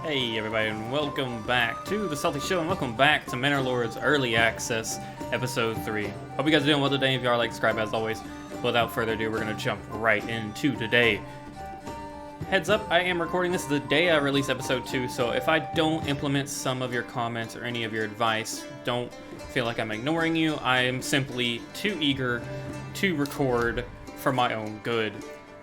Hey everybody, and welcome back to the SaltyyShow, and welcome back to Manor Lord's Early Access, Episode 3. Hope you guys are doing well today. If you are, like, subscribe as always. Without further ado, we're going to jump right into today. Heads up, I am recording this the day I release Episode 2, so if I don't implement some of your comments or any of your advice, don't feel like I'm ignoring you. I am simply too eager to record for my own good.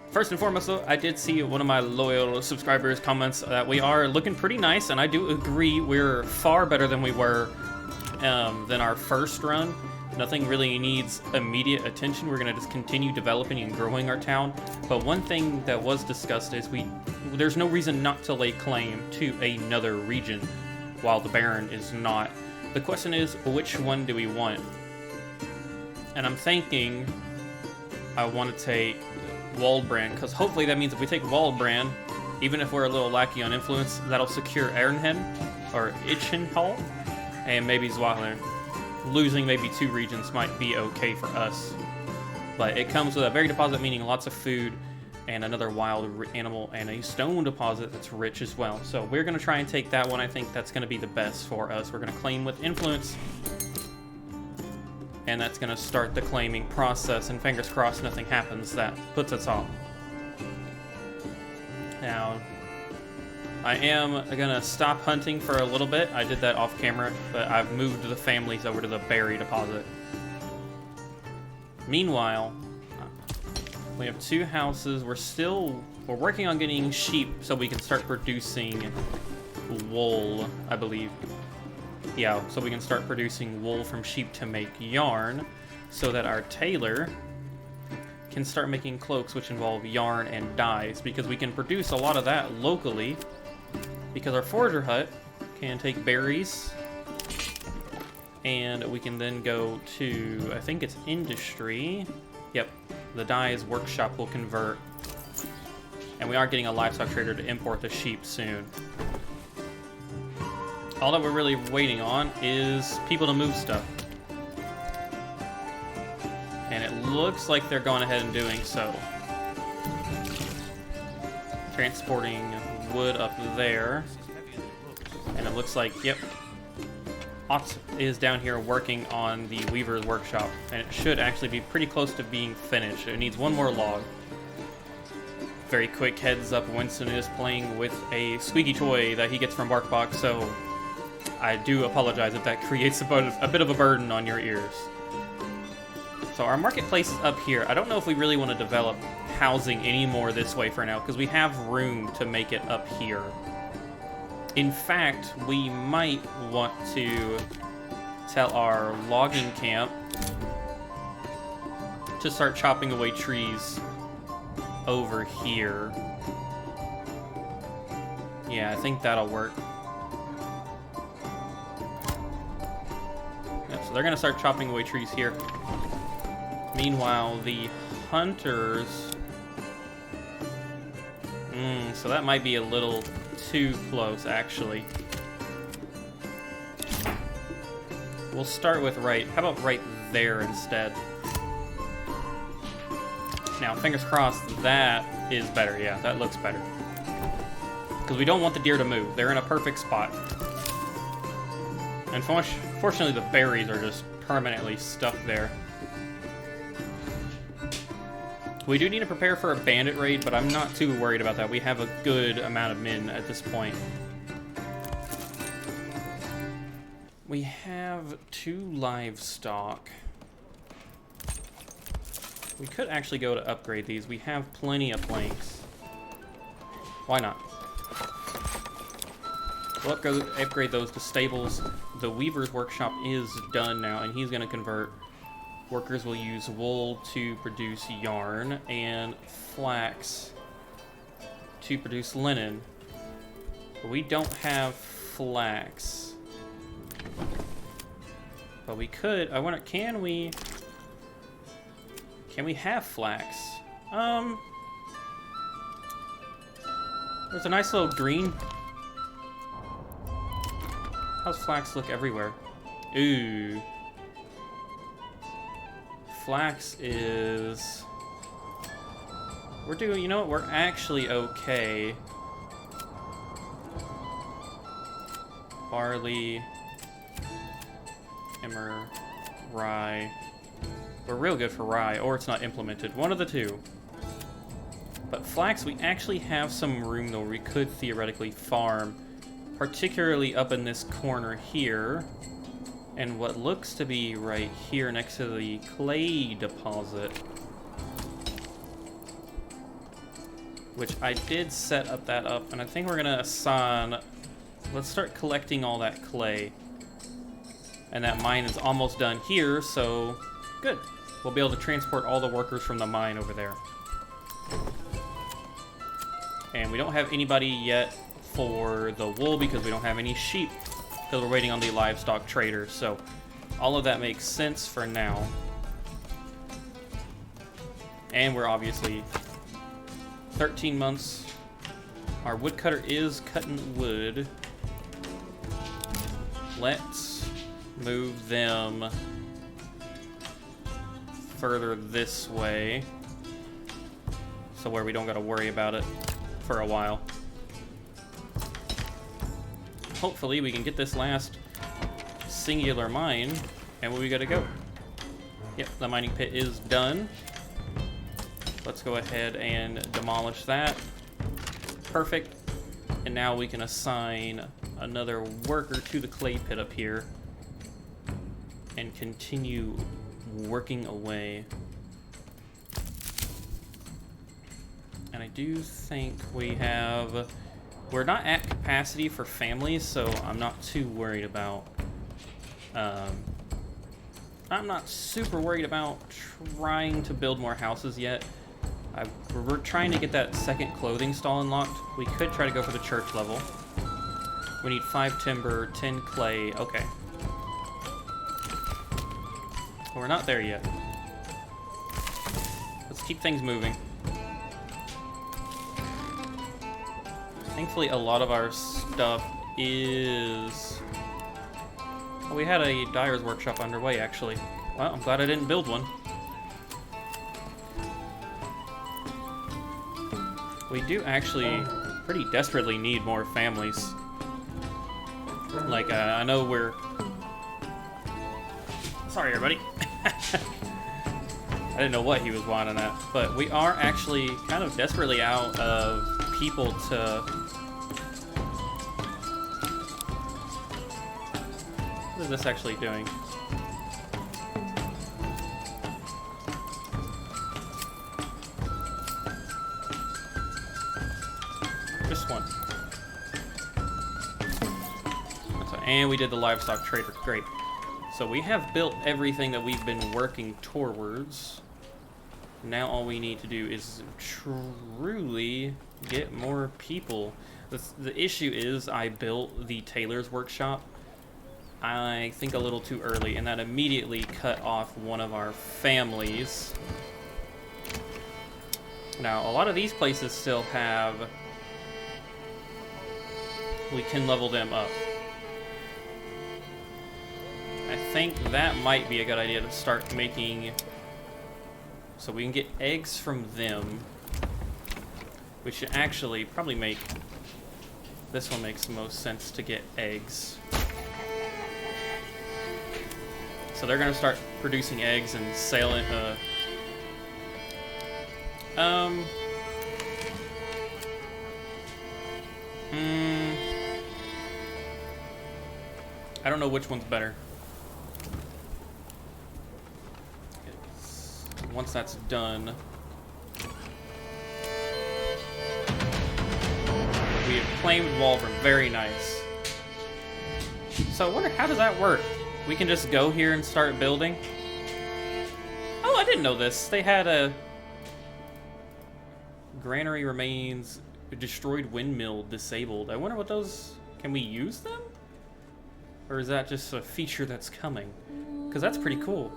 First and foremost, though, I did see one of my loyal subscribers' comments that we are looking pretty nice, and I do agree we're far better than we were than our first run. Nothing really needs immediate attention. We're going to just continue developing and growing our town. But one thing that was discussed is there's no reason not to lay claim to another region while the Baron is not. The question is, which one do we want? And I'm thinking I want to take Waldbrand, because hopefully that means if we take Waldbrand, even if we're a little lackey on influence, that'll secure Ehrenhen, or Itchenhall, and maybe Zweiler. Losing maybe 2 regions might be okay for us. But it comes with a berry deposit, meaning lots of food, and another wild animal, and a stone deposit that's rich as well. So we're going to try and take that one. I think that's going to be the best for us. We're going to claim with influence, and that's going to start the claiming process, and fingers crossed nothing happens that puts us off. Now, I am going to stop hunting for a little bit. I did that off camera, but I've moved the families over to the berry deposit. Meanwhile, we have 2 houses. We're working on getting sheep so we can start producing wool, I believe. Yeah, so we can start producing wool from sheep to make yarn, so that our tailor can start making cloaks which involve yarn and dyes, because we can produce a lot of that locally, because our forger hut can take berries, and we can then go to, I think it's industry. Yep, the dyes workshop will convert, and we are getting a livestock trader to import the sheep soon. All that we're really waiting on is people to move stuff. And it looks like they're going ahead and doing so. Transporting wood up there. And it looks like, yep, Ott is down here working on the weaver's workshop. And it should actually be pretty close to being finished. It needs one more log. Very quick heads up, Winston is playing with a squeaky toy that he gets from BarkBox, so I do apologize if that creates a bit of a burden on your ears. So our marketplace is up here. I don't know if we really want to develop housing anymore this way for now, because we have room to make it up here. In fact, we might want to tell our logging camp to start chopping away trees over here. Yeah, I think that'll work. So they're going to start chopping away trees here. Meanwhile, the hunters... so that might be a little too close, actually. We'll start with right... How about right there instead? Now, fingers crossed, that is better. Yeah, that looks better. Because we don't want the deer to move. They're in a perfect spot. Unfortunately, the berries are just permanently stuck there. We do need to prepare for a bandit raid, but I'm not too worried about that. We have a good amount of men at this point. We have 2 livestock. We could actually go to upgrade these. We have plenty of planks. Why not? We'll upgrade those to stables. The weaver's workshop is done now, and he's going to convert. Workers will use wool to produce yarn and flax to produce linen. But we don't have flax. But we could. I wonder, can we have flax? There's a nice little green. How's flax look everywhere? Ooh. Flax is... We're doing, you know what, we're actually okay. barley, emmer, rye. We're real good for rye, or it's not implemented. One of the two. But flax, we actually have some room though. We could theoretically farm, particularly up in this corner here, and what looks to be right here next to the clay deposit. Which I did set up that up, and I think we're gonna assign... Let's start collecting all that clay. And that mine is almost done here, so good. We'll be able to transport all the workers from the mine over there. And we don't have anybody yet for the wool because we don't have any sheep, because we're waiting on the livestock trader. So all of that makes sense for now. And we're obviously 13 months. Our woodcutter is cutting wood. Let's move them further this way, so where we don't got to worry about it for a while. Hopefully we can get this last singular mine, and we gotta go. Yep, the mining pit is done. Let's go ahead and demolish that. Perfect. And now we can assign another worker to the clay pit up here and continue working away. And I do think we're not at capacity for families, so I'm not too worried about, I'm not super worried about trying to build more houses yet. We're trying to get that second clothing stall unlocked. We could try to go for the church level. We need 5 timber, 10 clay, okay. We're not there yet. Let's keep things moving. Thankfully, a lot of our stuff is... Well, we had a dyer's workshop underway, actually. Well, I'm glad I didn't build one. We do actually pretty desperately need more families. Like, I know we're... Sorry, everybody. I didn't know what he was wanting at, but we are actually kind of desperately out of people to... What is this actually doing? Just one. And we did the livestock trader. Great. So we have built everything that we've been working towards. Now all we need to do is truly get more people. The issue is I built the tailor's workshop, I think, a little too early, and that immediately cut off one of our families. Now, a lot of these places still have... We can level them up. I think that might be a good idea to start making... So we can get eggs from them. We should actually probably make... This one makes the most sense to get eggs. So they're gonna start producing eggs and selling, I don't know which one's better. Once that's done, we have claimed Walburn. Very nice. So I wonder, how does that work? We can just go here and start building? Oh, I didn't know this. They had a... Granary remains, destroyed windmill disabled. I wonder what those... Can we use them? Or is that just a feature that's coming? Because that's pretty cool.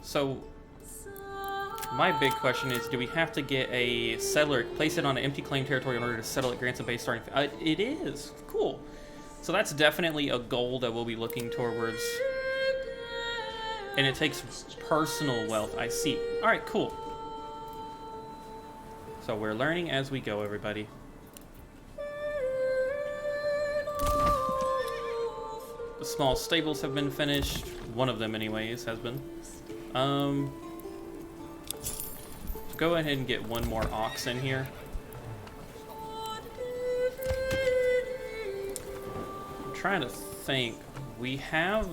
So, my big question is, do we have to get a settler, place it on an empty claim territory in order to settle it, grants a base starting... it is. Cool. So that's definitely a goal that we'll be looking towards. And it takes personal wealth, I see. Alright, cool. So we're learning as we go, everybody. The small stables have been finished. One of them, anyways, has been. Let's go ahead and get one more ox in here. I'm trying to think. We have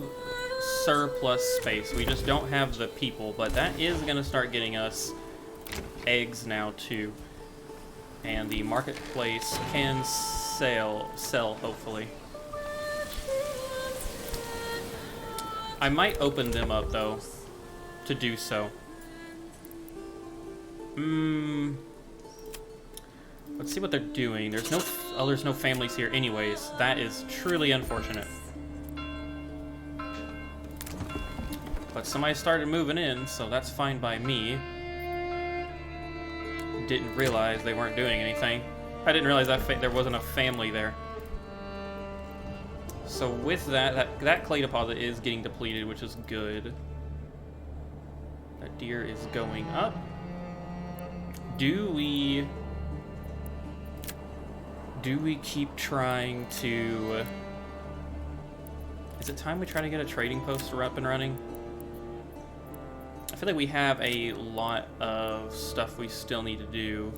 surplus space. We just don't have the people, but that is going to start getting us eggs now too. And the marketplace can sell hopefully. I might open them up though to do so. Let's see what they're doing. There's no families here anyways. That is truly unfortunate. But somebody started moving in, so that's fine by me. Didn't realize they weren't doing anything. I didn't realize that there wasn't a family there. So with that clay deposit is getting depleted, which is good. That deer is going up. Do we keep trying to... Is it time we try to get a trading post up and running? I feel like we have a lot of stuff we still need to do.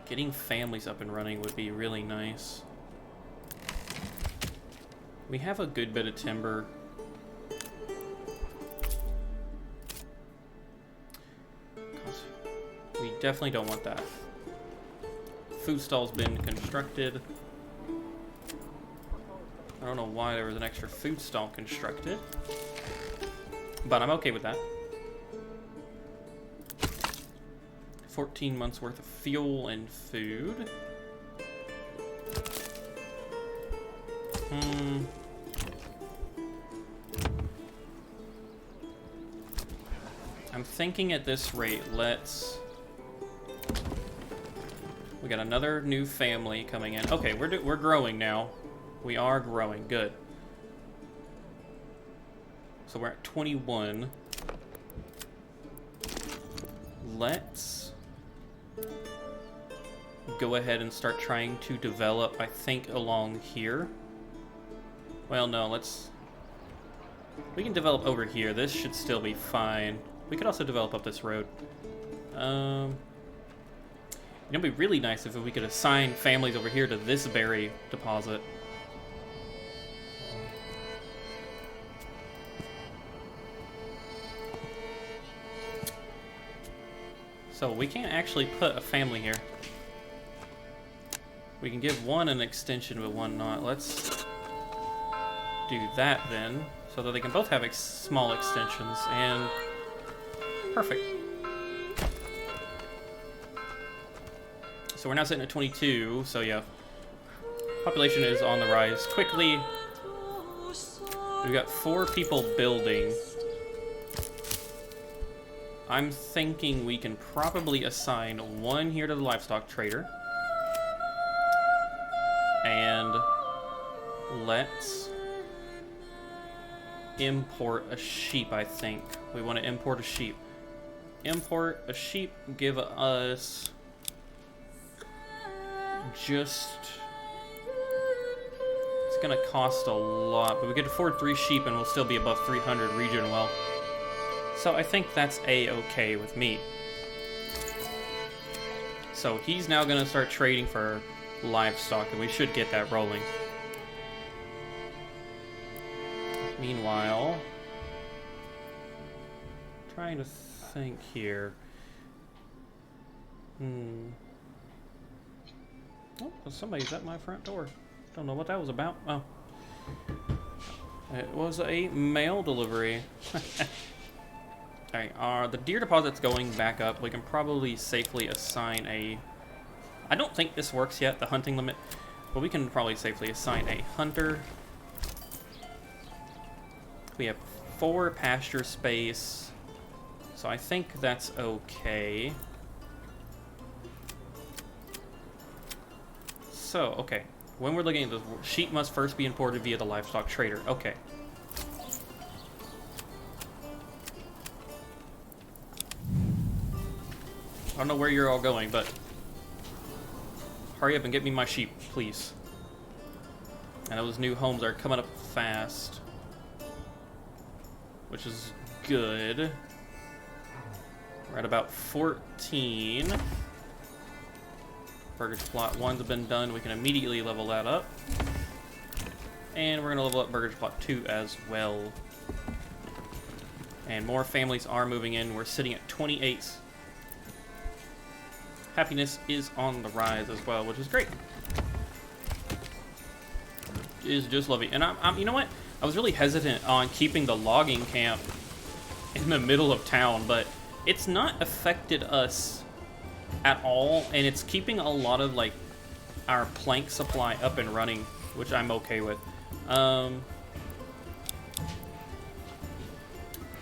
Getting families up and running would be really nice. We have a good bit of timber. We definitely don't want that. Food stall's been constructed. I don't know why there was an extra food stall constructed, but I'm okay with that. 14 months worth of fuel and food. I'm thinking at this rate, we got another new family coming in. Okay, we're growing now. We are growing. Good. So we're at 21. Let's go ahead and start trying to develop, I think, along here. Well, no, we can develop over here. This should still be fine. We could also develop up this road. It'd be really nice if we could assign families over here to this berry deposit. So we can't actually put a family here. We can give one an extension but one not. Let's do that then, so that they can both have small extensions, and perfect. So we're now sitting at 22, so yeah. Population is on the rise quickly. We've got 4 people building. I'm thinking we can probably assign one here to the livestock trader. And let's import a sheep, I think. We want to import a sheep. Import a sheep, give us just... It's gonna cost a lot, but we could afford 3 sheep and we'll still be above 300 region wealth. So I think that's a-okay with me. So he's now gonna start trading for livestock, and we should get that rolling. Meanwhile, trying to think here. Oh, somebody's at my front door. Don't know what that was about. Oh. It was a mail delivery. Alright, the deer deposit's going back up. We can probably safely assign a... I don't think this works yet, the hunting limit, but we can probably safely assign a hunter. We have 4 pasture space, so I think that's okay. So, okay. When we're looking at this, sheep must first be imported via the livestock trader. Okay. I don't know where you're all going, but hurry up and get me my sheep, please. And those new homes are coming up fast, which is good. We're at about 14. Burgage plot 1's have been done. We can immediately level that up. And we're going to level up Burgage plot 2 as well. And more families are moving in. We're sitting at 28. Happiness is on the rise as well, which is great. Is just lovely. And you know what? I was really hesitant on keeping the logging camp in the middle of town, but it's not affected us at all, and it's keeping a lot of like our plank supply up and running, which I'm okay with.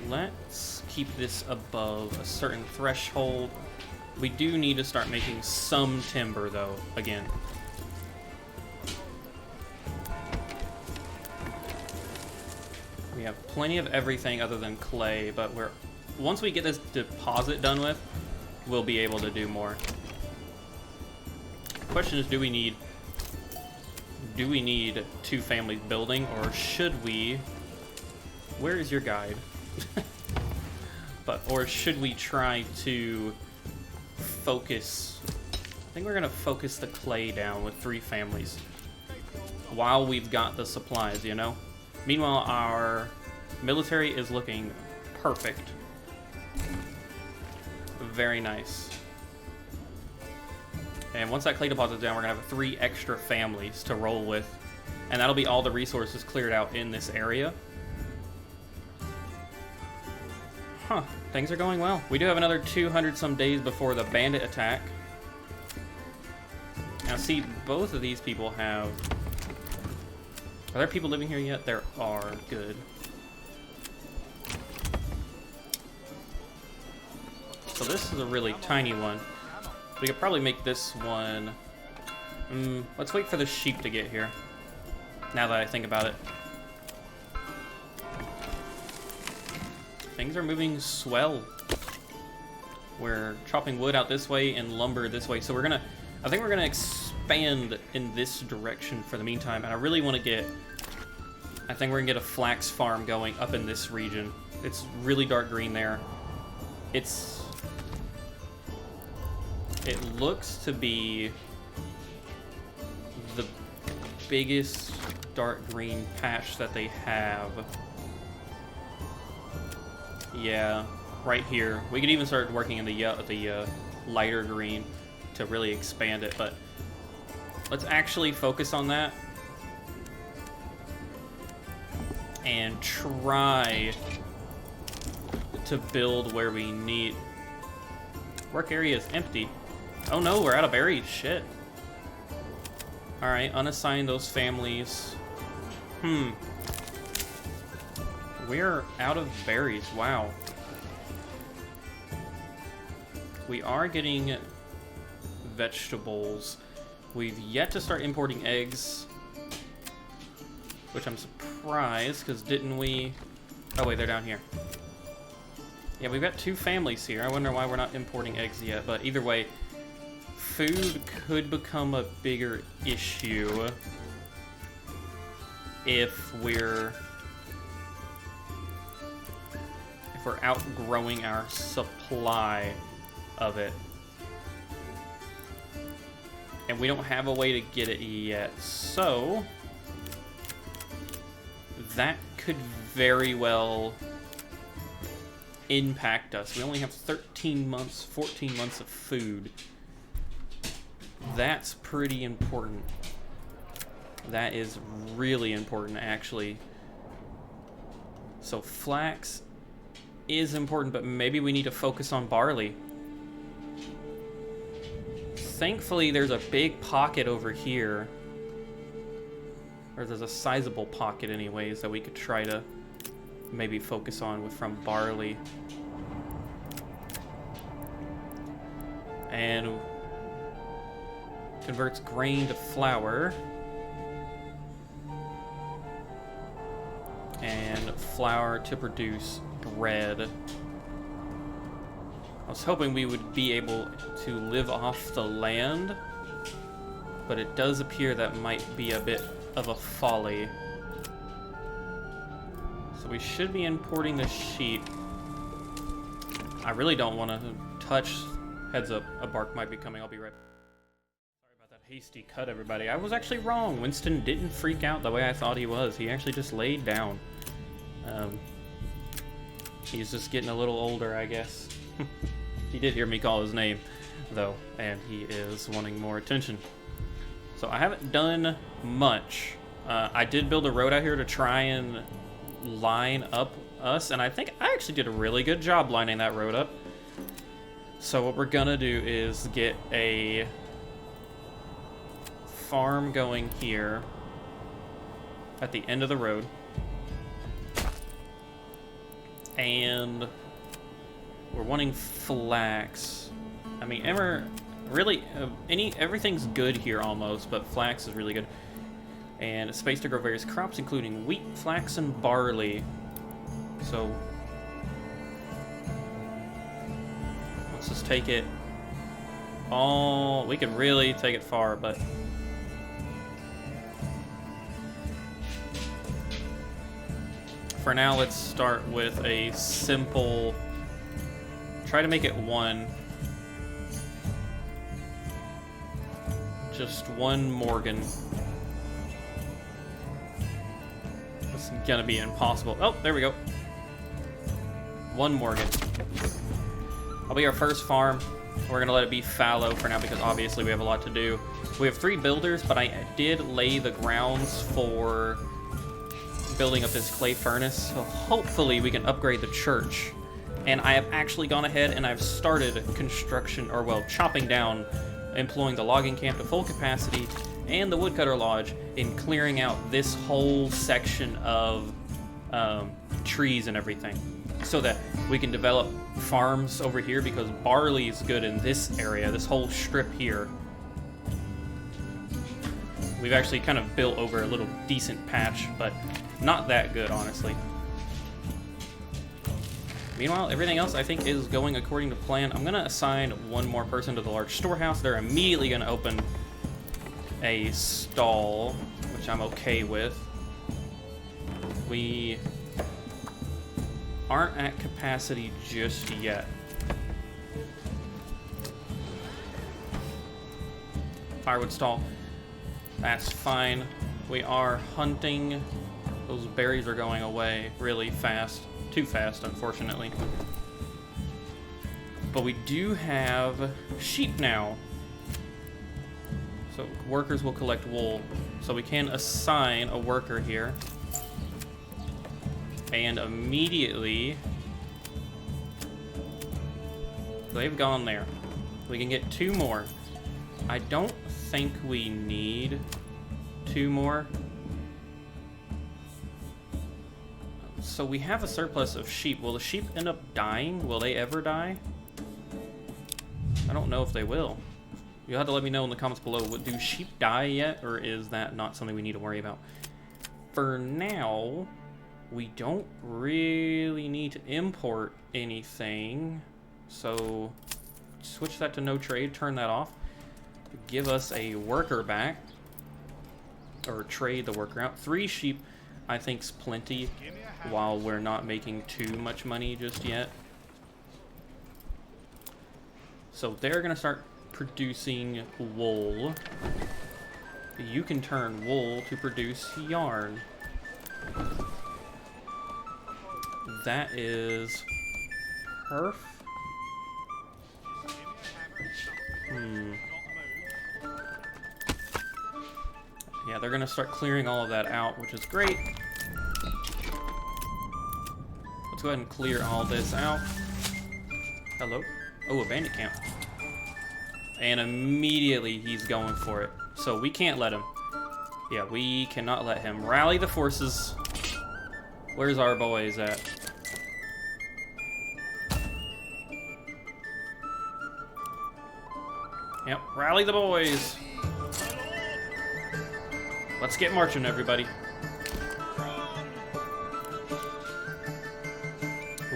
Let's keep this above a certain threshold. We do need to start making some timber though, again. We have plenty of everything other than clay, but once we get this deposit done with, we'll be able to do more. The question is, do we need 2 families building, or should we? Where is your guide? Or should we try to focus? I think we're gonna focus the clay down with 3 families while we've got the supplies, you know? Meanwhile, our military is looking perfect. Very nice. And once that clay deposit's down, we're gonna have 3 extra families to roll with. And that'll be all the resources cleared out in this area. Huh, things are going well. We do have another 200 some days before the bandit attack. Now see, both of these people have... Are there people living here yet? There are. Good. So this is a really tiny one. We could probably make this one... let's wait for the sheep to get here. Now that I think about it. Things are moving swell. We're chopping wood out this way and lumber this way. So we're gonna... I think we're gonna expand in this direction for the meantime. And I really want to get... I think we're gonna get a flax farm going up in this region. It's really dark green there. It looks to be the biggest dark green patch that they have. Yeah, right here. We could even start working in the lighter green to really expand it, but let's actually focus on that and try to build where we need. Work area is empty. Oh no, we're out of berries. Shit. Alright, unassign those families. We're out of berries. Wow. We are getting vegetables. We've yet to start importing eggs, which I'm surprised, because didn't we... Oh wait, they're down here. Yeah, we've got 2 families here. I wonder why we're not importing eggs yet, but either way, food could become a bigger issue if we're outgrowing our supply of it. And we don't have a way to get it yet, so that could very well impact us. We only have 13 months, 14 months of food. That's pretty important. That is really important, actually. So flax is important, but maybe we need to focus on barley. Thankfully, there's a big pocket over here. Or there's a sizable pocket anyways that we could try to maybe focus on from barley. And converts grain to flour. And flour to produce bread. I was hoping we would be able to live off the land but it does appear that might be a bit of a folly. So we should be importing the sheep. I really don't want to touch. Heads up, a bark might be coming. I'll be right back. Sorry about that hasty cut, everybody. I was actually wrong. Winston didn't freak out the way I thought he was. He actually just laid down. He's just getting a little older, I guess. He did hear me call his name, though, and he is wanting more attention. So I haven't done much. I did build a road out here to try and line up us, and I think I actually did a really good job lining that road up. So what we're gonna do is get a farm going here at the end of the road, and we're wanting flax. I mean, everything's good here almost, but flax is really good. And space to grow various crops, including wheat, flax, and barley. So let's just take it all. We could really take it far, but for now, let's start with a simple. Try to make it one. Just one Morgan. It's gonna be impossible. Oh, there we go. One Morgan. I'll be our first farm. We're gonna let it be fallow for now because obviously we have a lot to do. We have 3 builders, but I did lay the grounds for building up this clay furnace, so hopefully we can upgrade the church. And I have actually gone ahead and I've started construction, or well, chopping down, employing the logging camp to full capacity and the woodcutter lodge in clearing out this whole section of trees and everything, so that we can develop farms over here, because barley is good in this area, this whole strip here. We've actually kind of built over a little decent patch, but not that good, honestly. Meanwhile, everything else I think is going according to plan. I'm gonna assign one more person to the large storehouse. They're immediately gonna open a stall, which I'm okay with. We aren't at capacity just yet. Firewood stall, that's fine. We are hunting. Those berries are going away really fast. Too fast, unfortunately. But we do have sheep now. So workers will collect wool. So we can assign a worker here. And immediately, they've gone there. We can get 2 more. I don't think we need 2 more. So we have a surplus of sheep. Will the sheep end up dying? Will they ever die? I don't know if they will. You'll have to let me know in the comments below. Do sheep die yet, or is that not something we need to worry about? For now, we don't really need to import anything. So switch that to no trade, turn that off. Give us a worker back, or trade the worker out. 3 sheep I think's plenty, while we're not making too much money just yet. So they're gonna start producing wool. You can turn wool to produce yarn. That is perf. Yeah, they're gonna start clearing all of that out, which is great. Let's go ahead and clear all this out. Hello? Oh, a bandit camp. And immediately he's going for it. So we can't let him. Yeah, we cannot let him. Rally the forces. Where's our boys at? Yep, rally the boys. Let's get marching, everybody.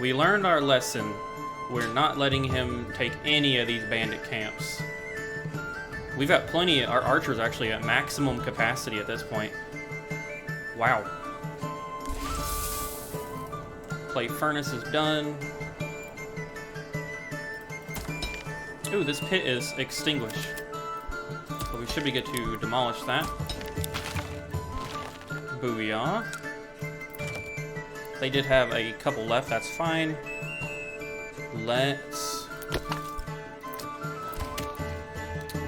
We learned our lesson. We're not letting him take any of these bandit camps. We've got plenty. Our archers are actually at maximum capacity at this point. Wow. Clay furnace is done. Ooh, this pit is extinguished. So we should be good to demolish that. Booyah. They did have a couple left, that's fine. Let's...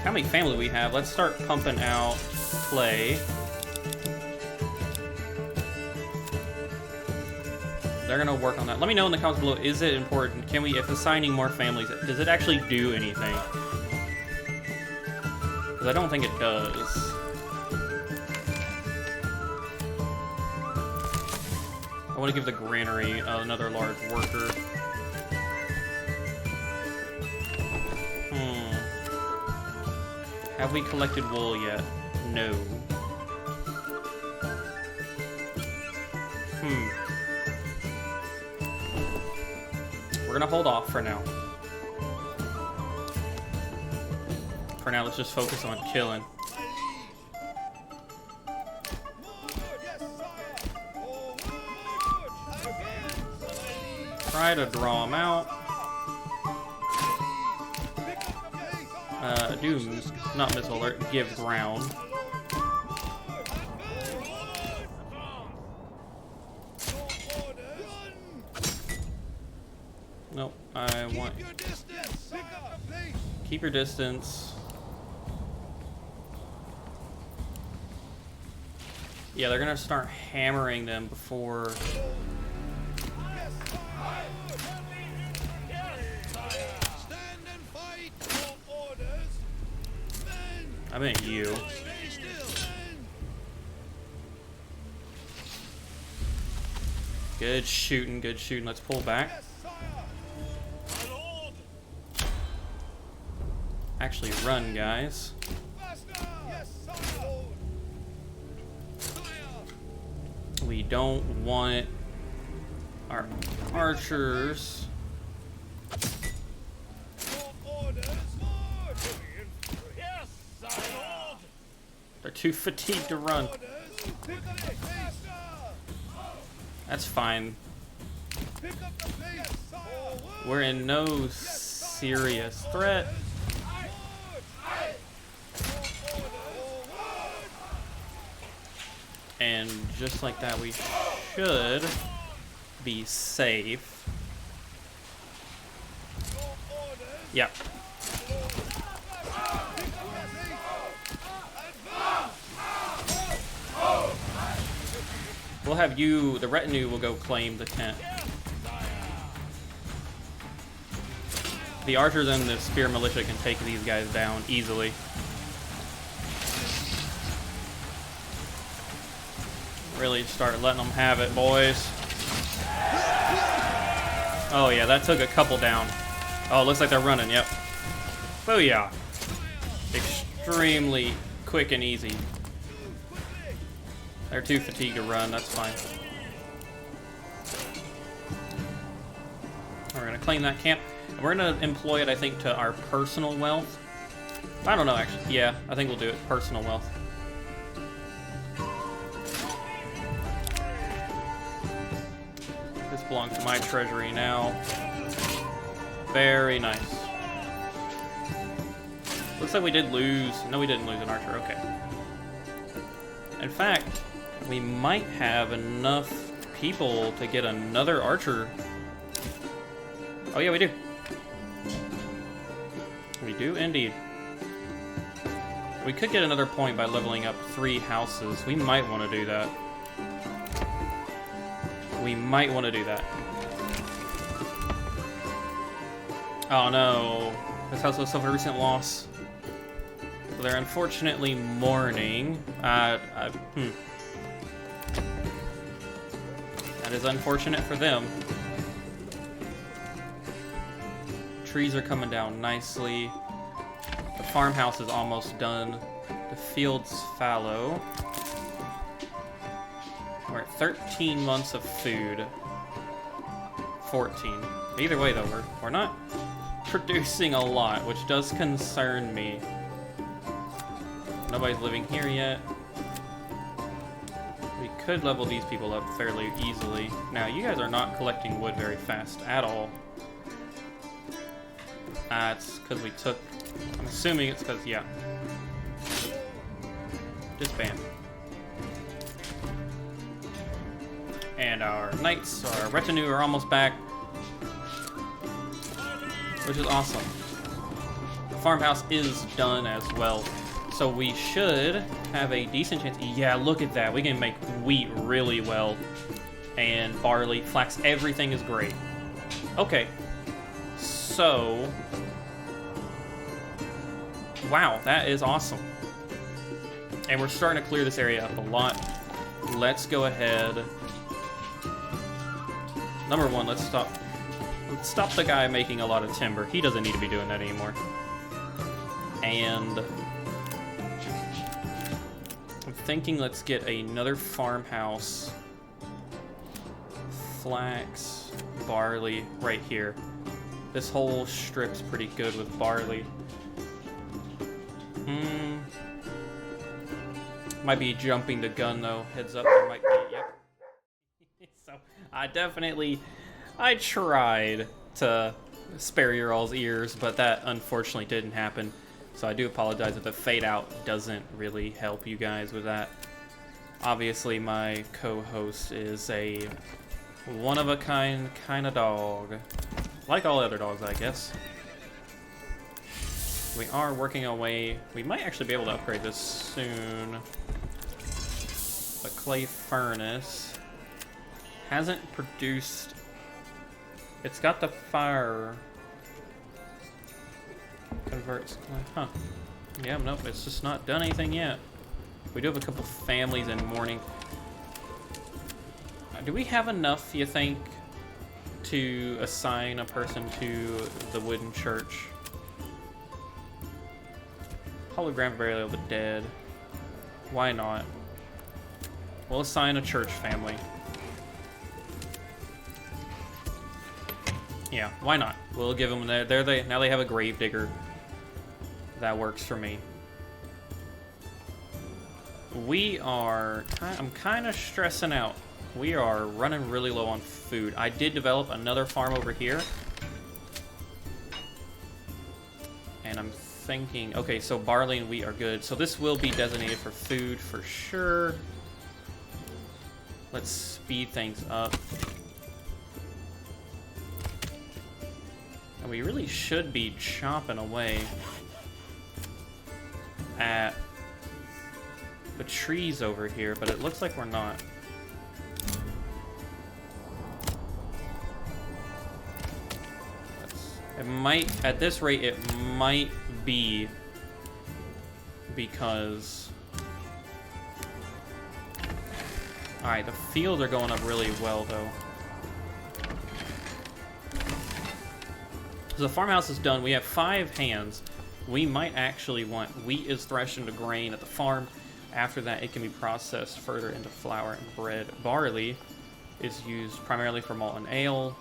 How many family do we have? Let's start pumping out clay. They're gonna work on that. Let me know in the comments below, is it important? Can we, if assigning more families, does it actually do anything? Because I don't think it does. I want to give the granary another large worker. Have we collected wool yet? No. We're gonna hold off for now. For now, let's just focus on killing. Try to draw them out. Do not missile alert, give ground. Nope, I want... Keep your distance. Yeah, they're gonna start hammering them before... I meant you. Good shooting, good shooting. Let's pull back. Actually run, guys. We don't want our archers. They're too fatigued to run. That's fine. We're in no serious threat. And just like that, we should be safe. Yep. We'll have you, the retinue will go claim the tent. The archers and the spear militia can take these guys down easily. Really start letting them have it, boys. Oh yeah, that took a couple down. Oh, it looks like they're running, yep. Booyah. Extremely quick and easy. They're too fatigued to run, that's fine. We're gonna claim that camp. We're gonna employ it, I think, to our personal wealth. I don't know, actually. Yeah, I think we'll do it. Personal wealth. This belongs to my treasury now. Very nice. Looks like we did lose. No, we didn't lose an archer. Okay. In fact, we might have enough people to get another archer. Oh yeah, we do. We do indeed. We could get another point by leveling up 3 houses. We might want to do that. We might want to do that. Oh no. This house will suffer a recent loss. So they're unfortunately mourning. That is unfortunate for them. Trees are coming down nicely. The farmhouse is almost done. The field's fallow. We're at 13 months of food. 14. Either way though, we're not producing a lot, which does concern me. nobody's living here yet. We could level these people up fairly easily. Now, you guys are not collecting wood very fast at all. It's because we took... I'm assuming it's because, yeah. Disband. And our knights, our retinue are almost back. Which is awesome. The farmhouse is done as well. So we should have a decent chance. Yeah, look at that. We can make wheat really well. And barley, flax, everything is great. Okay. So... wow, that is awesome. And we're starting to clear this area up a lot. Let's go ahead. Number one, let's stop the guy making a lot of timber. He doesn't need to be doing that anymore. And I'm thinking let's get another farmhouse. Flax, barley right here. This whole strip's pretty good with barley. Might be jumping the gun though. Heads up, there might be, yep. So I tried to spare your all's ears, but that unfortunately didn't happen. So I do apologize if the fade out doesn't really help you guys with that. Obviously my co-host is a one-of-a-kind kind of dog. Like all other dogs, I guess. We are working our way. We might actually be able to upgrade this soon. The clay furnace hasn't produced. It's got the fire. Converts. Huh. Yeah, nope, it's just not done anything yet. We do have a couple families in mourning. Do we have enough, you think, to assign a person to the wooden church? Hologram burial of the dead. Why not? We'll assign a church family. Yeah, why not? We'll give them now they have a grave digger. That works for me. I'm kind of stressing out. We are running really low on food. I did develop another farm over here. And I'm thinking, okay, so barley and wheat are good. So this will be designated for food for sure. Let's speed things up. And we really should be chopping away at the trees over here, but it looks like we're not. It might, at this rate, it might be because... Alright, the fields are going up really well, though. So the farmhouse is done. We have 5 hands. We might actually want... Wheat is threshed into grain at the farm. After that, it can be processed further into flour and bread. Barley is used primarily for malt and ale.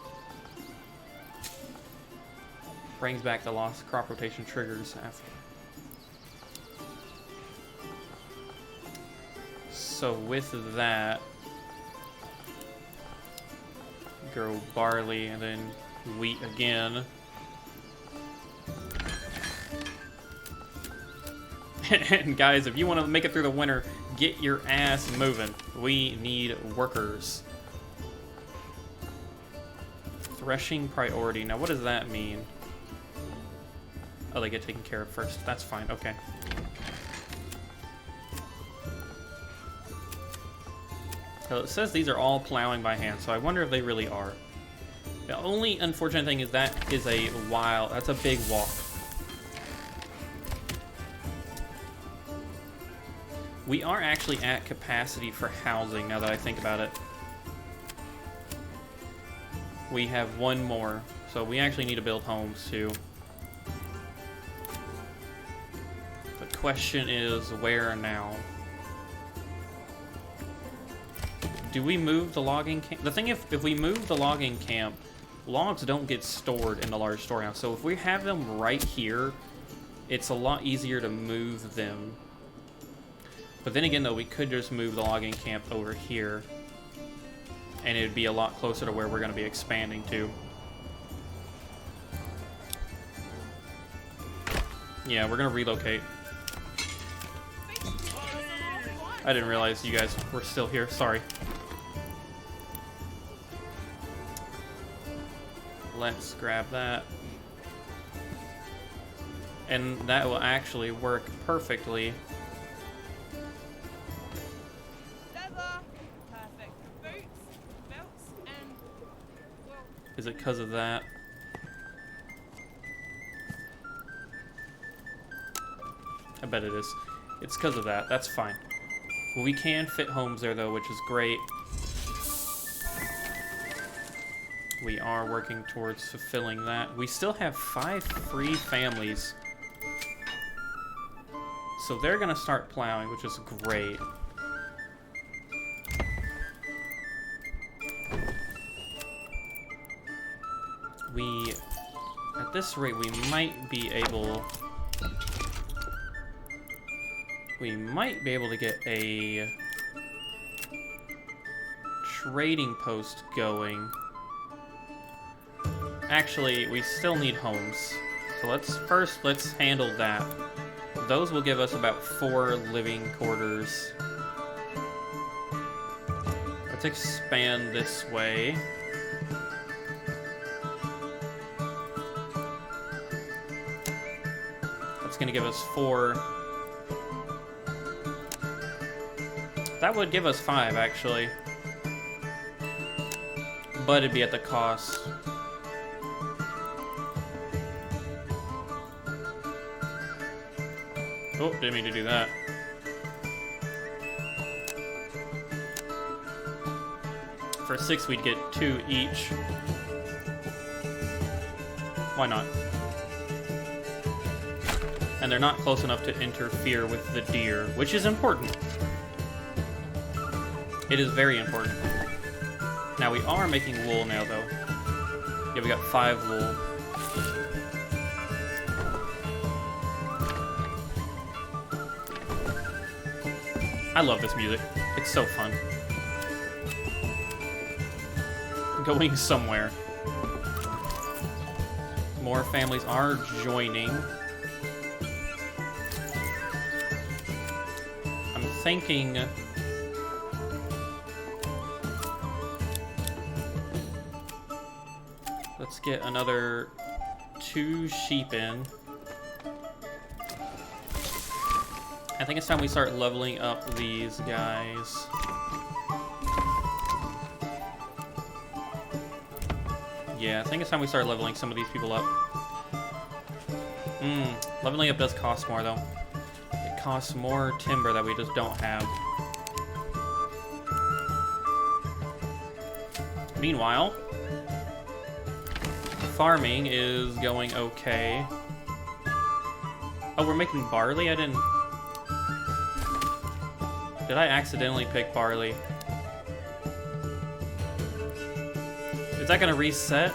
Brings back the lost crop rotation triggers after. So with that, grow barley and then wheat again. And guys, if you want to make it through the winter, get your ass moving. We need workers. Threshing priority. Now what does that mean? Oh, they get taken care of first. That's fine. Okay. So it says these are all plowing by hand, so I wonder if they really are. The only unfortunate thing is that is a while. That's a big walk. We are actually at capacity for housing now that I think about it. We have one more, so we actually need to build homes too. The question is where now? Do we move the logging camp? The thing if we move the logging camp, logs don't get stored in the large storehouse. So if we have them right here, it's a lot easier to move them. But then again, though, we could just move the logging camp over here, and it'd be a lot closer to where we're going to be expanding to. Yeah, we're going to relocate. I didn't realize you guys were still here. Sorry. Let's grab that. And that will actually work perfectly. Is it because of that? I bet it is. It's because of that. That's fine. Well, we can fit homes there, though, which is great. We are working towards fulfilling that. We still have 5 free families. So they're going to start plowing, which is great. At this rate, we might be able to get a trading post going. Actually, we still need homes. So let's handle that. Those will give us about 4 living quarters. Let's expand this way. That's gonna give us 4. That would give us 5, actually. But it'd be at the cost. Oh, didn't mean to do that. For 6, we'd get 2 each. Why not? And they're not close enough to interfere with the deer, which is important. It is very important. Now, we are making wool now, though. Yeah, we got 5 wool. I love this music. It's so fun. Going somewhere. More families are joining. I'm thinking... Let's get another 2 sheep in. I think it's time we start leveling up these guys. Yeah, I think it's time we start leveling some of these people up. Leveling up does cost more, though. It costs more timber that we just don't have. Meanwhile, farming is going okay. Oh, we're making barley? I didn't... Did I accidentally pick barley? Is that gonna reset?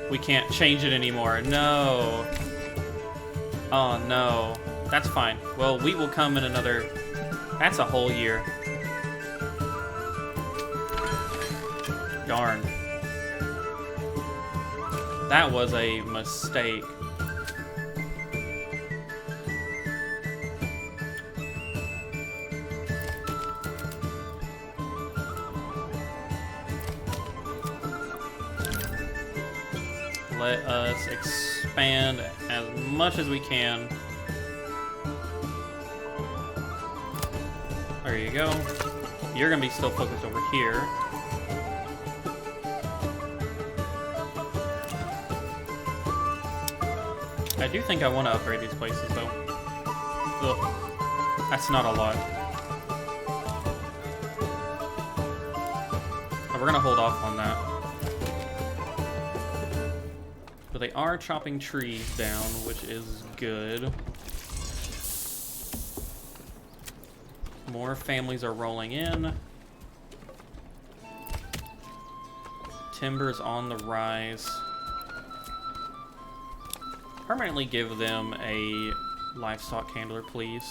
We can't change it anymore. No. Oh no. That's fine. Well, wheat will come in another... That's a whole year. Darn. That was a mistake. Let us expand as much as we can. There you go. You're gonna be still focused over here. I do think I want to upgrade these places, though. Ugh. That's not a lot. We're gonna hold off on that. But they are chopping trees down, which is good. More families are rolling in. Timber's on the rise. Permanently give them a livestock handler, please.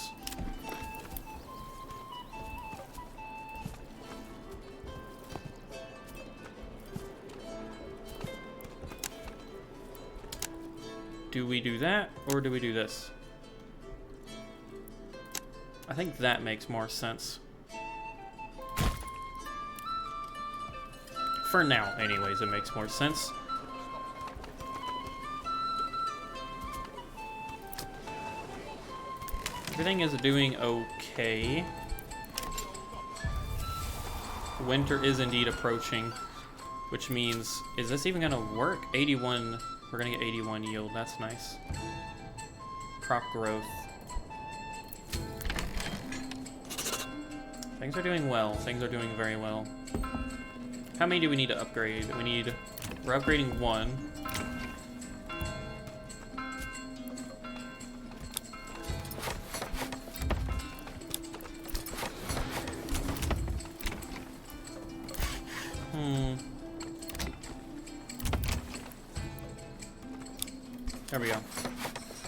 Do we do that, or do we do this? I think that makes more sense. For now, anyways, it makes more sense. Everything is doing okay. Winter is indeed approaching, which means, is this even gonna work? 81, we're gonna get 81 yield, that's nice. Crop growth. Things are doing well, things are doing very well. How many do we need to upgrade? We're upgrading 1. There we go.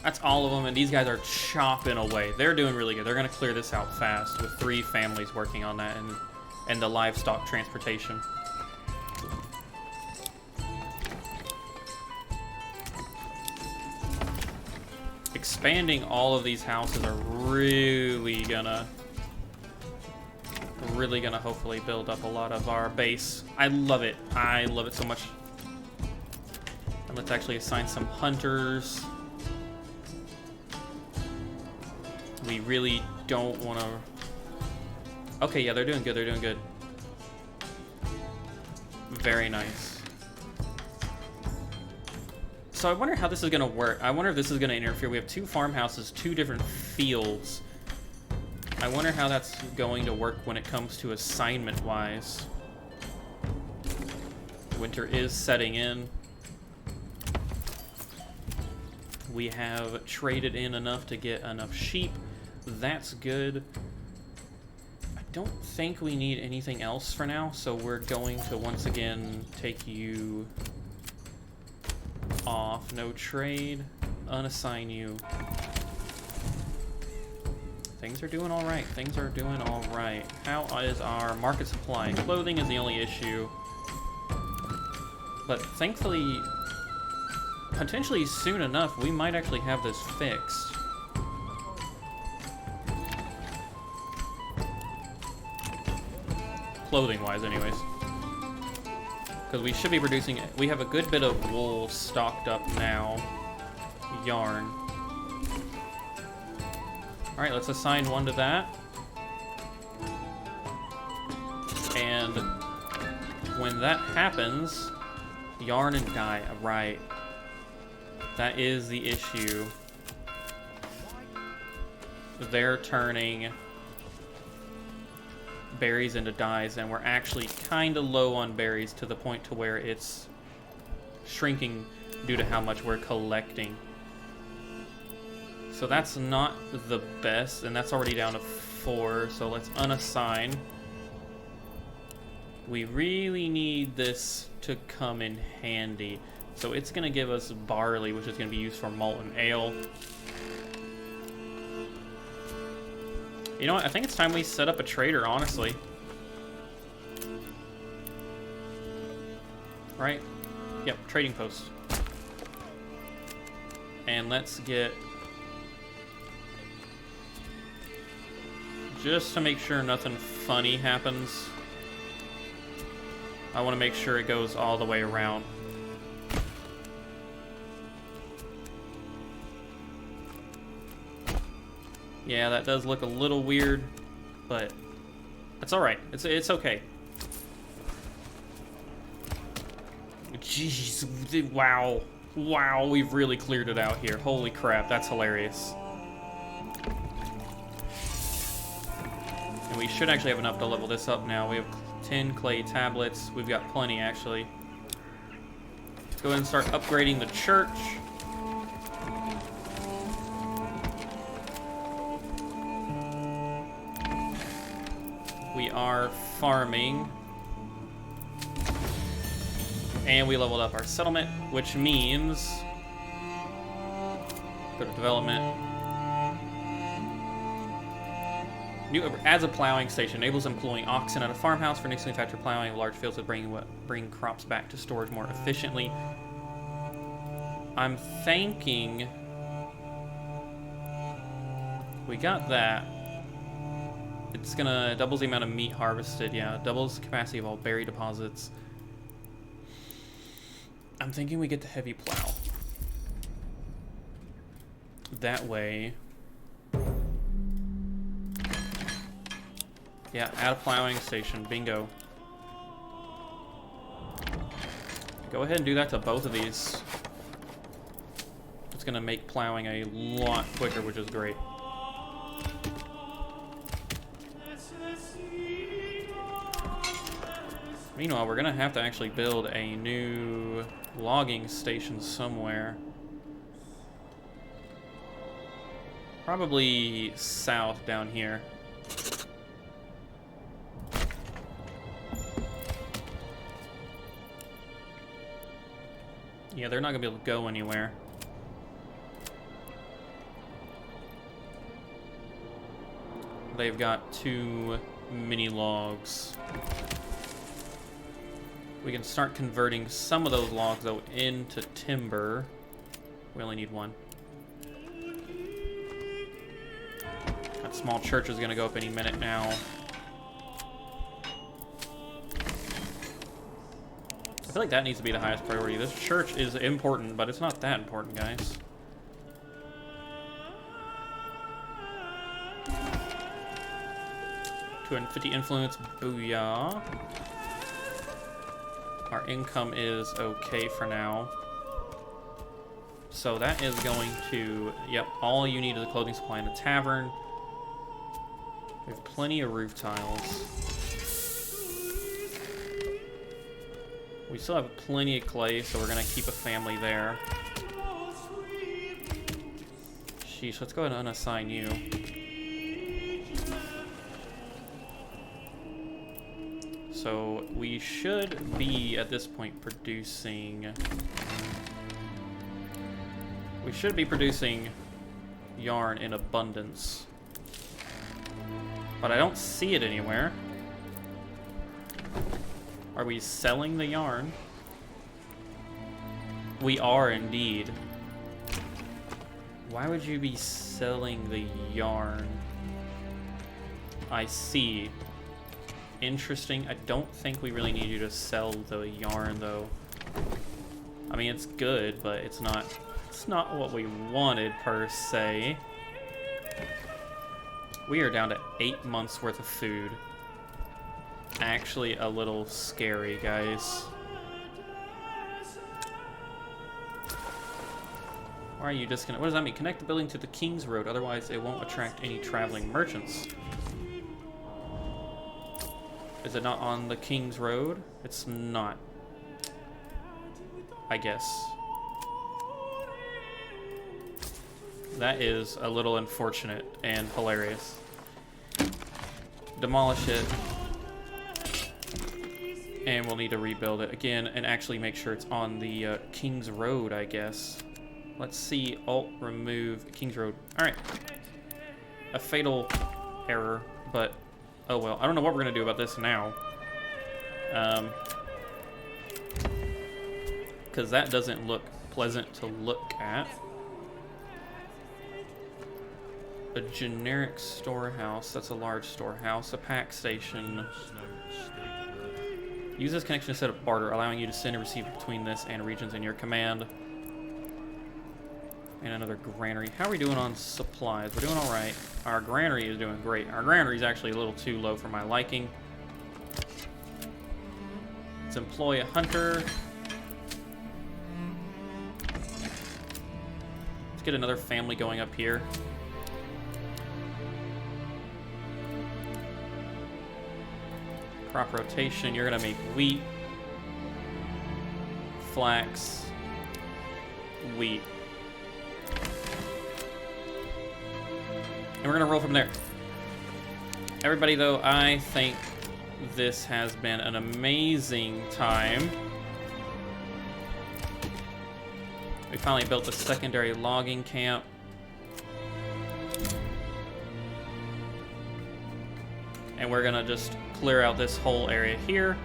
That's all of them, and these guys are chopping away. They're doing really good. They're going to clear this out fast with 3 families working on that and the livestock transportation. Expanding all of these houses are really gonna hopefully build up a lot of our base. I love it. I love it so much. And let's actually assign some hunters. We really don't want to... Okay, yeah, they're doing good. They're doing good. Very nice. So I wonder how this is going to work. I wonder if this is going to interfere. We have 2 farmhouses, 2 different fields. I wonder how that's going to work when it comes to assignment-wise. Winter is setting in. We have traded in enough to get enough sheep. That's good. I don't think we need anything else for now, so we're going to once again take you off. No trade. Unassign you. Things are doing all right. Things are doing all right. How is our market supply? Clothing is the only issue. But thankfully, potentially soon enough, we might actually have this fixed. Clothing-wise, anyways. Because we should be producing... We have a good bit of wool stocked up now. Yarn. Alright, let's assign 1 to that. And when that happens, yarn and dye, right. That is the issue. They're turning berries into dyes, and we're actually kind of low on berries to the point to where it's shrinking due to how much we're collecting. So that's not the best, and that's already down to 4, so let's unassign. We really need this to come in handy. So it's going to give us barley, which is going to be used for malt and ale. You know what? I think it's time we set up a trader, honestly. Right? Yep, trading post. And let's get... Just to make sure nothing funny happens, I want to make sure it goes all the way around. Yeah, that does look a little weird, but it's alright. It's okay. Jeez, wow. Wow, we've really cleared it out here. Holy crap, that's hilarious. And we should actually have enough to level this up now. We have 10 clay tablets. We've got plenty, actually. Let's go ahead and start upgrading the church. We are farming. And we leveled up our settlement, which means... Go to development. New adds a plowing station. Enables employing oxen at a farmhouse for newly factored plowing of large fields to bring crops back to storage more efficiently. I'm thinking we got that. It's gonna doubles the amount of meat harvested. Yeah, doubles the capacity of all berry deposits. I'm thinking we get the heavy plow. That way. Yeah, add a plowing station. Bingo. Go ahead and do that to both of these. It's gonna make plowing a lot quicker, which is great. Meanwhile, we're gonna have to actually build a new logging station somewhere. Probably south down here. Yeah, they're not gonna be able to go anywhere. They've got too many logs. We can start converting some of those logs, though, into timber. We only need one. That small church is going to go up any minute now. I feel like that needs to be the highest priority. This church is important, but it's not that important, guys. $250 influence, booyah. Our income is okay for now. So that is going to, yep, all you need is a clothing supply in the tavern. We have plenty of roof tiles. We still have plenty of clay, so we're gonna keep a family there. Sheesh, let's go ahead and unassign you. So we should be, at this point, producing... We should be producing yarn in abundance. But I don't see it anywhere. Are we selling the yarn? We are indeed. Why would you be selling the yarn? I see. Interesting. I don't think we really need you to sell the yarn, though. I mean, it's good, but it's not what we wanted, per se. We are down to 8 months worth of food. Actually, a little scary, guys. Why are you disconnected? What does that mean? Connect the building to the King's Road, otherwise it won't attract any traveling merchants. Is it not on the King's Road? It's not. I guess. That is a little unfortunate and hilarious. Demolish it. And we'll need to rebuild it again and actually make sure it's on the King's Road, I guess. Let's see. Alt remove King's Road. Alright. A fatal error, but oh well. I don't know what we're going to do about this now. Because that doesn't look pleasant to look at. A generic storehouse. That's a large storehouse. A pack station. Use this connection to set up barter, allowing you to send and receive between this and regions in your command. And another granary. How are we doing on supplies? We're doing all right. Our granary is doing great. Our granary is actually a little too low for my liking. Let's employ a hunter. Let's get another family going up here. Crop rotation. You're gonna make wheat, flax, wheat. And we're gonna roll from there. Everybody, though, I think this has been an amazing time. We finally built a secondary logging camp. And we're gonna just clear out this whole area here.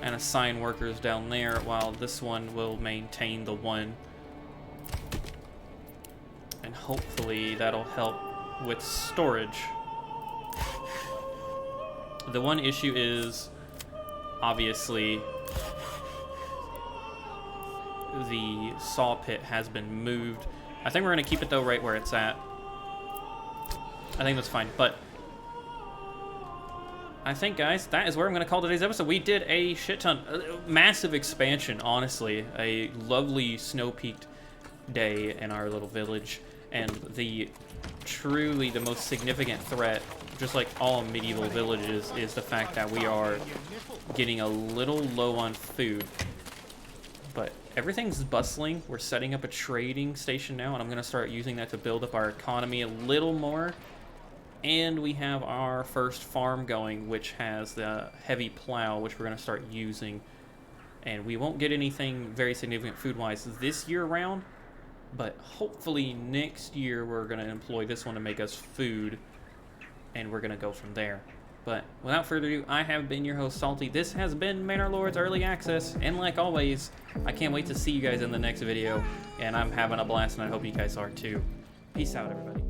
And assign workers down there while this one will maintain the one. And hopefully that'll help with storage. The one issue is obviously the saw pit has been moved. I think we're gonna keep it though right where it's at. I think that's fine, but I think, guys, that is where I'm gonna call today's episode. We did a shit ton, massive expansion, honestly. A lovely snow-peaked day in our little village, and truly the most significant threat, just like all medieval villages, is the fact that we are getting a little low on food. But everything's bustling. We're setting up a trading station now, and I'm gonna start using that to build up our economy a little more. And we have our first farm going, which has the heavy plow, which we're gonna start using. And we won't get anything very significant food-wise this year round, but hopefully next year we're gonna employ this one to make us food, and we're gonna go from there. But without further ado, I have been your host, Salty. This has been Manor Lords Early Access, and like always, I can't wait to see you guys in the next video, and I'm having a blast, and I hope you guys are too. Peace out, everybody.